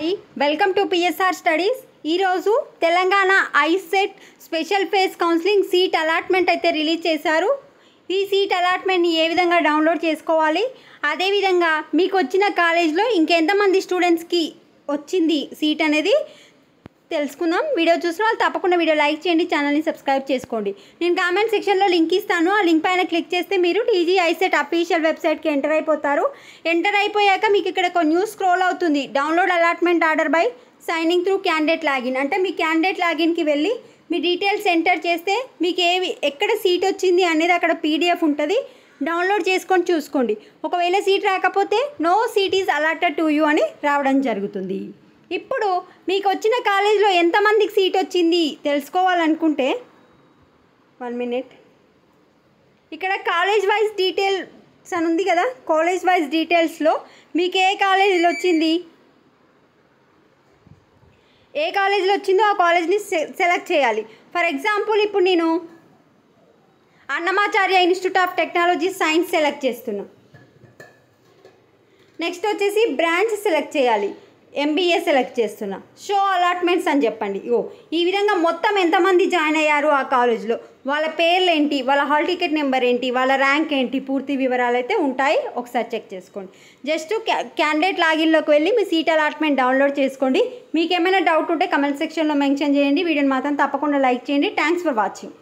Hi welcome to PSR studies. ఈరోజు Telangana ICET special phase counselling seat allotment అయితే release చేశారు. ఈ సీట్ అలాట్మెంట్ని ఏ విధంగా డౌన్లోడ్ చేసుకోవాలి, అదేవిధంగా మీకు వచ్చిన కాలేజ్లో ఇంకెంతమంది స్టూడెంట్స్కి వచ్చింది సీట్ అనేది తెలుసుకుందాం. వీడియో చూసిన వాళ్ళు తప్పకుండా వీడియో లైక్ చేయండి, ఛానల్ని సబ్స్క్రైబ్ చేసుకోండి. నేను కామెంట్ సెక్షన్లో లింక్ ఇస్తాను. ఆ లింక్ పైన క్లిక్ చేస్తే మీరు టీజీ ఐసెట్ అఫీషియల్ వెబ్సైట్కి ఎంటర్ అయిపోతారు. ఎంటర్ అయిపోయాక మీకు ఇక్కడ ఒక న్యూస్ స్క్రోల్ అవుతుంది. Download allotment order by signing through candidate login. అంటే మీ క్యాండిడేట్ లాగిన్కి వెళ్ళి మీ డీటెయిల్స్ ఎంటర్ చేస్తే మీకు ఎక్కడ సీట్ వచ్చింది అనేది అక్కడ పీడిఎఫ్ ఉంటుంది. డౌన్లోడ్ చేసుకొని చూసుకోండి. ఒకవేళ సీట్ రాకపోతే no seat is allotted to you అని రావడం జరుగుతుంది. ఇప్పుడు మీకు వచ్చిన కాలేజ్లో ఎంతమందికి సీట్ వచ్చింది తెలుసుకోవాలనుకుంటే 1 minute, ఇక్కడ కాలేజ్ వైజ్ డీటెయిల్స్ అని ఉంది కదా. కాలేజ్ వైజ్ డీటెయిల్స్లో మీకు ఏ కాలేజీలో వచ్చింది, ఏ కాలేజీలో వచ్చిందో ఆ కాలేజ్ని సెలెక్ట్ చేయాలి. ఫర్ ఎగ్జాంపుల్ ఇప్పుడు నేను Annamacharya institute of technology science select చేస్తున్నా. నెక్స్ట్ వచ్చేసి బ్రాంచ్ సెలెక్ట్ చేయాలి. ఎంబీఏ సెలెక్ట్ చేస్తున్నా. షో అలాట్మెంట్స్ అని చెప్పండి. ఈ విధంగా మొత్తం ఎంతమంది జాయిన్ అయ్యారు ఆ కాలేజ్లో, వాళ్ళ పేర్లు ఏంటి, వాళ్ళ హాల్ టికెట్ నెంబర్ ఏంటి, వాళ్ళ ర్యాంక్ ఏంటి, పూర్తి వివరాలు అయితే ఉంటాయి. ఒకసారి చెక్ చేసుకోండి. జస్ట్ క్యాండిడేట్ లాగిన్లోకి వెళ్ళి మీ సీట్ అలాట్మెంట్ డౌన్లోడ్ చేసుకోండి. మీకు ఏమైనా డౌట్ ఉంటే కమెంట్ సెక్షన్లో మెన్షన్ చేయండి. వీడియోని మాత్రం తప్పకుండా లైక్ చేయండి. Thanks for watching.